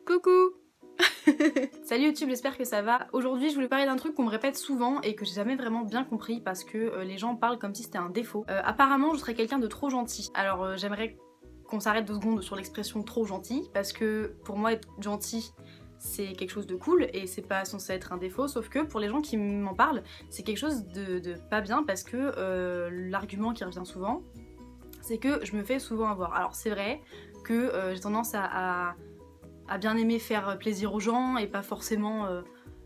Coucou. Salut YouTube, j'espère que ça va. Aujourd'hui je voulais parler d'un truc qu'on me répète souvent et que j'ai jamais vraiment bien compris parce que les gens parlent comme si c'était un défaut. Apparemment je serais quelqu'un de trop gentil. Alors j'aimerais qu'on s'arrête 2 secondes sur l'expression trop gentil parce que pour moi être gentil c'est quelque chose de cool et c'est pas censé être un défaut, sauf que pour les gens qui m'en parlent c'est quelque chose de pas bien parce que l'argument qui revient souvent c'est que je me fais souvent avoir. Alors c'est vrai que j'ai tendance à bien aimer faire plaisir aux gens et pas forcément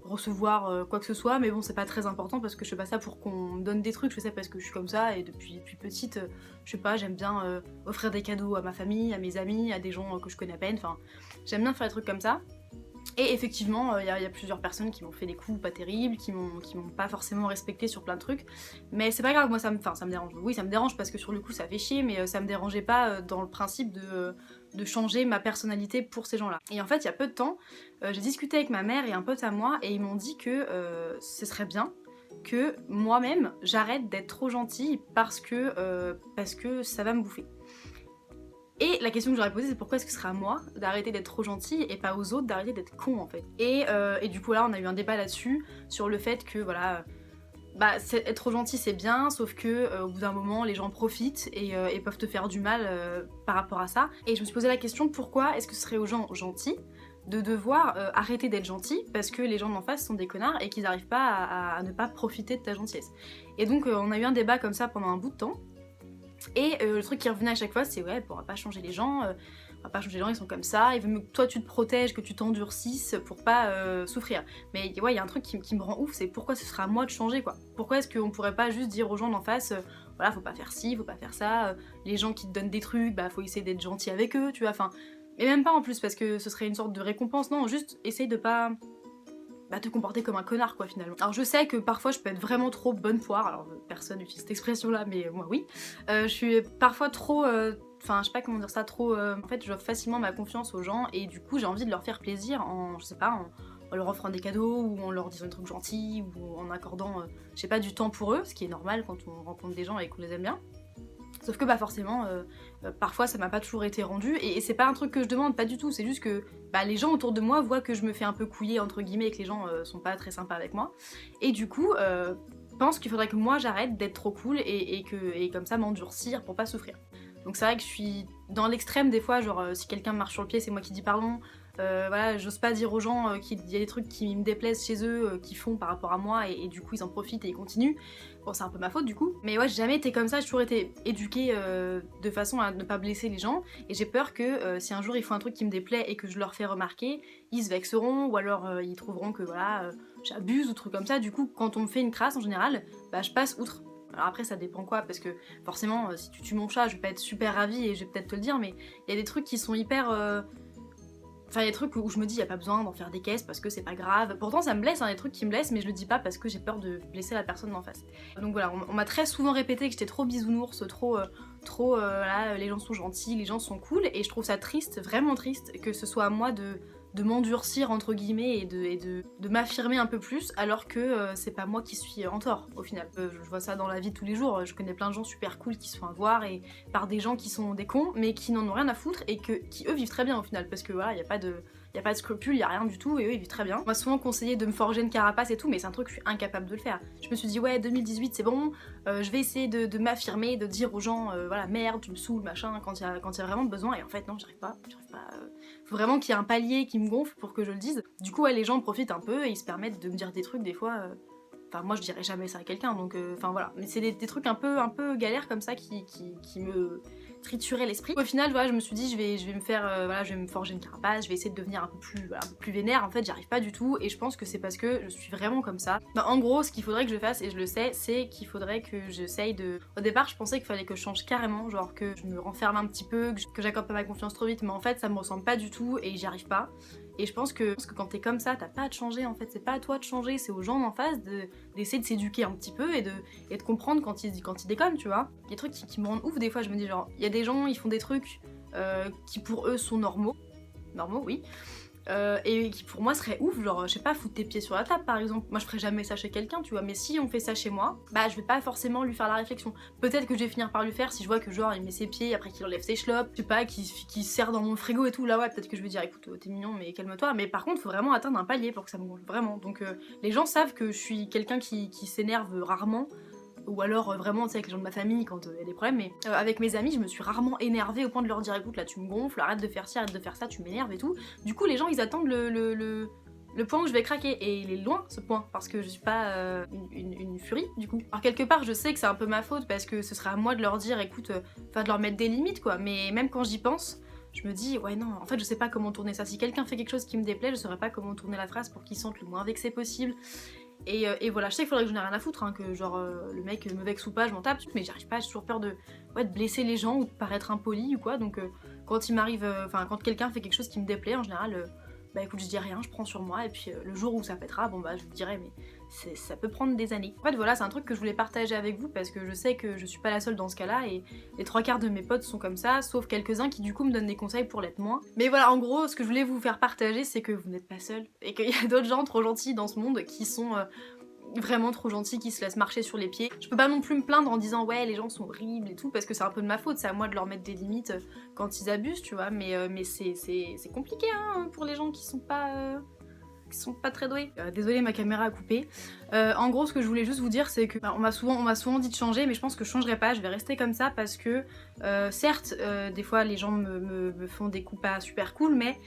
recevoir quoi que ce soit, mais bon c'est pas très important parce que je fais pas ça pour qu'on me donne des trucs, je fais ça parce que je suis comme ça et depuis petite, je sais pas, j'aime bien offrir des cadeaux à ma famille, à mes amis, à des gens que je connais à peine, enfin j'aime bien faire des trucs comme ça. Et effectivement, il y a plusieurs personnes qui m'ont fait des coups pas terribles, qui m'ont pas forcément respecté sur plein de trucs. Mais c'est pas grave, moi ça me dérange. Oui, ça me dérange parce que sur le coup ça fait chier, mais ça me dérangeait pas dans le principe de changer ma personnalité pour ces gens-là. Et en fait, il y a peu de temps, j'ai discuté avec ma mère et un pote à moi, et ils m'ont dit que ce serait bien que moi-même j'arrête d'être trop gentille parce que ça va me bouffer. Et la question que j'aurais posée c'est pourquoi est-ce que ce serait à moi d'arrêter d'être trop gentille et pas aux autres d'arrêter d'être con en fait. Et du coup là on a eu un débat là-dessus, sur le fait que voilà, bah être trop gentil c'est bien, sauf que au bout d'un moment les gens profitent et peuvent te faire du mal par rapport à ça. Et je me suis posé la question pourquoi est-ce que ce serait aux gens gentils de devoir arrêter d'être gentil parce que les gens d'en face sont des connards et qu'ils n'arrivent pas à ne pas profiter de ta gentillesse. Et donc on a eu un débat comme ça pendant un bout de temps. Et le truc qui revenait à chaque fois, c'est ouais, elle pourra pas changer les gens, on va pas changer les gens, ils sont comme ça, il veut mieux que toi tu te protèges, que tu t'endurcisses pour pas souffrir. Mais ouais, il y a un truc qui me rend ouf, c'est pourquoi ce sera à moi de changer quoi. Pourquoi est-ce qu'on pourrait pas juste dire aux gens d'en face, voilà, faut pas faire ci, faut pas faire ça, les gens qui te donnent des trucs, bah faut essayer d'être gentil avec eux, tu vois, enfin. Et même pas en plus, parce que ce serait une sorte de récompense, non, juste essaye de pas te comporter comme un connard quoi finalement. Alors je sais que parfois je peux être vraiment trop bonne poire, alors personne n'utilise cette expression là mais moi oui. Je suis parfois trop, enfin je sais pas comment dire ça, trop, en fait j'offre facilement ma confiance aux gens et du coup j'ai envie de leur faire plaisir en, je sais pas, en leur offrant des cadeaux ou en leur disant des trucs gentils ou en accordant, je sais pas, du temps pour eux, ce qui est normal quand on rencontre des gens et qu'on les aime bien. Sauf que bah forcément, parfois ça m'a pas toujours été rendu et c'est pas un truc que je demande, pas du tout, c'est juste que bah, les gens autour de moi voient que je me fais un peu couiller entre guillemets et que les gens sont pas très sympas avec moi. Et du coup, pensent qu'il faudrait que moi j'arrête d'être trop cool et comme ça m'endurcir pour pas souffrir. Donc c'est vrai que je suis dans l'extrême des fois, genre si quelqu'un me marche sur le pied c'est moi qui dis pardon. Voilà, j'ose pas dire aux gens qu'il y a des trucs qui me déplaisent chez eux, qu'ils font par rapport à moi et du coup ils en profitent et ils continuent. Bon c'est un peu ma faute du coup, mais ouais j'ai jamais été comme ça, j'ai toujours été éduquée de façon à ne pas blesser les gens et j'ai peur que si un jour ils font un truc qui me déplaît et que je leur fais remarquer, ils se vexeront ou alors ils trouveront que voilà j'abuse ou trucs comme ça. Du coup quand on me fait une crasse en général, bah je passe outre. Alors après ça dépend quoi, parce que forcément si tu tues mon chat je vais pas être super ravie et je vais peut-être te le dire, mais il y a des trucs qui sont hyper... Enfin, il y a des trucs où je me dis, y a pas besoin d'en faire des caisses parce que c'est pas grave. Pourtant, ça me blesse, hein, des trucs qui me blessent, mais je le dis pas parce que j'ai peur de blesser la personne d'en face. Donc voilà, on m'a très souvent répété que j'étais trop bisounours, trop, là, les gens sont gentils, les gens sont cool, et je trouve ça triste, vraiment triste, que ce soit à moi de m'endurcir entre guillemets et de m'affirmer un peu plus alors que c'est pas moi qui suis en tort au final. Je vois ça dans la vie de tous les jours, je connais plein de gens super cool qui se font avoir et par des gens qui sont des cons mais qui n'en ont rien à foutre et qui eux vivent très bien au final parce que voilà, y a pas de scrupules, y a rien du tout et eux ils vivent très bien. On m'a souvent conseillé de me forger une carapace et tout mais c'est un truc que je suis incapable de le faire. Je me suis dit ouais 2018 c'est bon, je vais essayer de m'affirmer, de dire aux gens voilà merde tu me saoules machin quand il y a vraiment besoin et en fait non j'arrive pas. Faut vraiment qu'il y ait un palier qui me gonfle pour que je le dise. Du coup ouais les gens profitent un peu et ils se permettent de me dire des trucs des fois. Enfin moi je dirais jamais ça à quelqu'un donc enfin voilà. Mais c'est des trucs un peu galères comme ça qui me trituraient l'esprit. Au final voilà je me suis dit je vais me faire voilà je vais me forger une carapace, je vais essayer de devenir un peu plus vénère. En fait j'y arrive pas du tout et je pense que c'est parce que je suis vraiment comme ça. Bah, en gros ce qu'il faudrait que je fasse et je le sais c'est qu'il faudrait que j'essaye de... Au départ je pensais qu'il fallait que je change carrément, genre que je me renferme un petit peu, que j'accorde pas ma confiance trop vite mais en fait ça me ressemble pas du tout et j'y arrive pas. Et je pense que quand t'es comme ça, t'as pas à te changer en fait, c'est pas à toi de changer, c'est aux gens d'en face d'essayer de s'éduquer un petit peu et de comprendre quand ils déconnent, tu vois. Il y a des trucs qui me rendent ouf des fois, je me dis genre, il y a des gens, ils font des trucs qui pour eux sont normaux, oui, et qui pour moi serait ouf, genre je sais pas, foutre tes pieds sur la table par exemple. Moi je ferais jamais ça chez quelqu'un, tu vois, mais si on fait ça chez moi, bah je vais pas forcément lui faire la réflexion. Peut-être que je vais finir par lui faire si je vois que genre il met ses pieds après qu'il enlève ses chlopes, je sais pas, qu'il se serre dans mon frigo et tout, là ouais, peut-être que je vais dire écoute t'es mignon mais calme-toi, mais par contre faut vraiment atteindre un palier pour que ça me gonfle vraiment. Donc les gens savent que je suis quelqu'un qui s'énerve rarement. Ou alors vraiment tu sais avec les gens de ma famille quand il y a des problèmes, mais avec mes amis je me suis rarement énervée au point de leur dire écoute là tu me gonfles, arrête de faire ci, arrête de faire ça, tu m'énerves et tout. Du coup les gens ils attendent le point où je vais craquer, et il est loin ce point parce que je suis pas une furie du coup. Alors quelque part je sais que c'est un peu ma faute parce que ce serait à moi de leur dire écoute, enfin de leur mettre des limites quoi, mais même quand j'y pense je me dis ouais non en fait je sais pas comment tourner ça, si quelqu'un fait quelque chose qui me déplaît je saurais pas comment tourner la phrase pour qu'il sente le moins vexé possible. Et voilà, je sais qu'il faudrait que je n'ai rien à foutre, hein, que genre le mec me vexe ou pas, je m'en tape, mais j'arrive pas, j'ai toujours peur de blesser les gens ou de paraître impoli ou quoi, donc quand il m'arrive, enfin quand quelqu'un fait quelque chose qui me déplaît, en général, bah écoute je dis rien, je prends sur moi, et puis le jour où ça pètera, bon bah je vous dirai, mais ça peut prendre des années. En fait voilà, c'est un truc que je voulais partager avec vous parce que je sais que je suis pas la seule dans ce cas-là, et les 3/4 de mes potes sont comme ça, sauf quelques-uns qui du coup me donnent des conseils pour l'être moins. Mais voilà, en gros, ce que je voulais vous faire partager, c'est que vous n'êtes pas seuls, et qu'il y a d'autres gens trop gentils dans ce monde qui sont vraiment trop gentils, qui se laissent marcher sur les pieds. Je peux pas non plus me plaindre en disant ouais les gens sont horribles et tout, parce que c'est un peu de ma faute, c'est à moi de leur mettre des limites quand ils abusent, tu vois, mais c'est compliqué hein, pour les gens qui sont pas très doués. Désolée, ma caméra a coupé. En gros, ce que je voulais juste vous dire, c'est que on m'a souvent dit de changer, mais je pense que je changerai pas, je vais rester comme ça parce que certes, des fois les gens me font des coups pas super cool, mais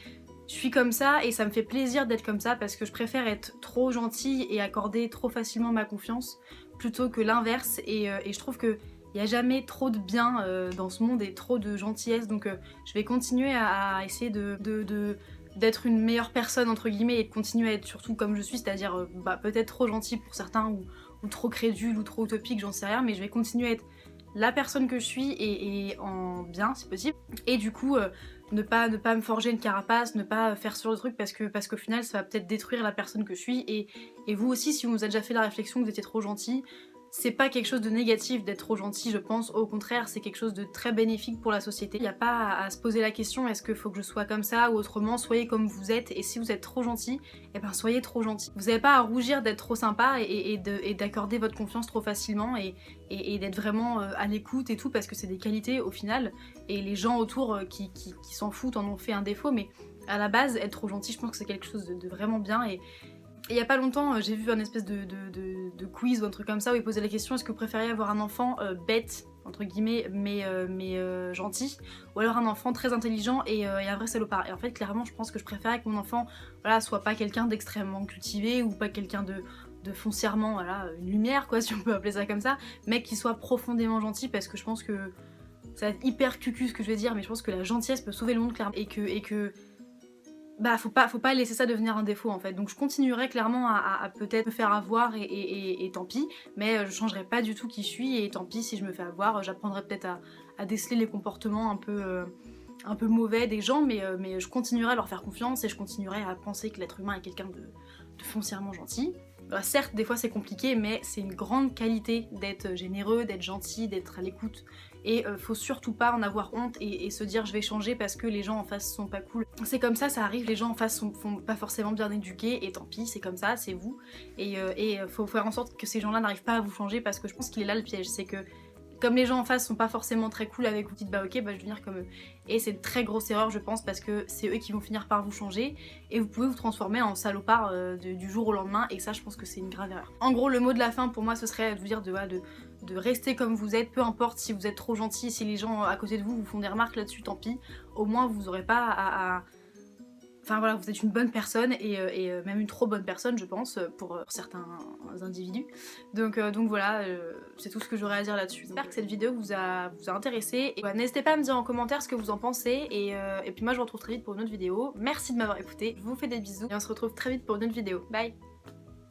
je suis comme ça et ça me fait plaisir d'être comme ça parce que je préfère être trop gentille et accorder trop facilement ma confiance plutôt que l'inverse, et je trouve que il n'y a jamais trop de bien dans ce monde et trop de gentillesse, donc je vais continuer à essayer d'être une meilleure personne entre guillemets et de continuer à être surtout comme je suis, c'est-à-dire peut-être trop gentille pour certains ou trop crédule ou trop utopique, j'en sais rien, mais je vais continuer à être la personne que je suis et en bien si possible, et du coup ne pas me forger une carapace, ne pas faire sur le truc parce qu'au final ça va peut-être détruire la personne que je suis, et vous aussi si vous vous avez déjà fait la réflexion que vous étiez trop gentil, c'est pas quelque chose de négatif d'être trop gentil, je pense, au contraire c'est quelque chose de très bénéfique pour la société. Il n'y a pas à se poser la question est-ce qu'il faut que je sois comme ça ou autrement, soyez comme vous êtes, et si vous êtes trop gentil, et ben soyez trop gentil. Vous n'avez pas à rougir d'être trop sympa et d'accorder votre confiance trop facilement et d'être vraiment à l'écoute et tout, parce que c'est des qualités au final, et les gens autour qui s'en foutent en ont fait un défaut, mais à la base être trop gentil je pense que c'est quelque chose de vraiment bien. Et il y a pas longtemps, j'ai vu un espèce de quiz ou un truc comme ça où ils posaient la question est-ce que vous préfériez avoir un enfant bête, entre guillemets, mais gentil, ou alors un enfant très intelligent et un vrai salopard. Et en fait, clairement, je pense que je préférais que mon enfant voilà, soit pas quelqu'un d'extrêmement cultivé ou pas quelqu'un de foncièrement, voilà, une lumière, quoi, si on peut appeler ça comme ça, mais qu'il soit profondément gentil, parce que je pense que ça va être hyper cucu ce que je vais dire, mais je pense que la gentillesse peut sauver le monde, clairement, et que bah faut pas laisser ça devenir un défaut en fait. Donc je continuerai clairement à peut-être me faire avoir et tant pis, mais je changerai pas du tout qui je suis, et tant pis si je me fais avoir, j'apprendrai peut-être à déceler les comportements un peu mauvais des gens, mais je continuerai à leur faire confiance et je continuerai à penser que l'être humain est quelqu'un de foncièrement gentil. Bah, certes, des fois c'est compliqué, mais c'est une grande qualité d'être généreux, d'être gentil, d'être à l'écoute. Et faut surtout pas en avoir honte et se dire je vais changer parce que les gens en face sont pas cool. C'est comme ça arrive, les gens en face sont pas forcément bien éduqués, et tant pis, c'est comme ça, c'est vous. Et faut faire en sorte que ces gens-là n'arrivent pas à vous changer, parce que je pense qu'il est là le piège, c'est que comme les gens en face sont pas forcément très cool avec vous, dites bah ok, bah je vais venir comme eux. Et c'est une très grosse erreur je pense, parce que c'est eux qui vont finir par vous changer et vous pouvez vous transformer en salopard du jour au lendemain, et ça je pense que c'est une grave erreur. En gros le mot de la fin pour moi ce serait de vous dire de rester comme vous êtes, peu importe si vous êtes trop gentil, si les gens à côté de vous font des remarques là-dessus, tant pis, au moins vous aurez pas à... Enfin voilà, vous êtes une bonne personne et même une trop bonne personne je pense pour certains individus. Donc voilà, c'est tout ce que j'aurais à dire là-dessus. J'espère que cette vidéo vous a intéressé. Et n'hésitez pas à me dire en commentaire ce que vous en pensez, et puis moi je vous retrouve très vite pour une autre vidéo. Merci de m'avoir écouté, je vous fais des bisous et on se retrouve très vite pour une autre vidéo. Bye.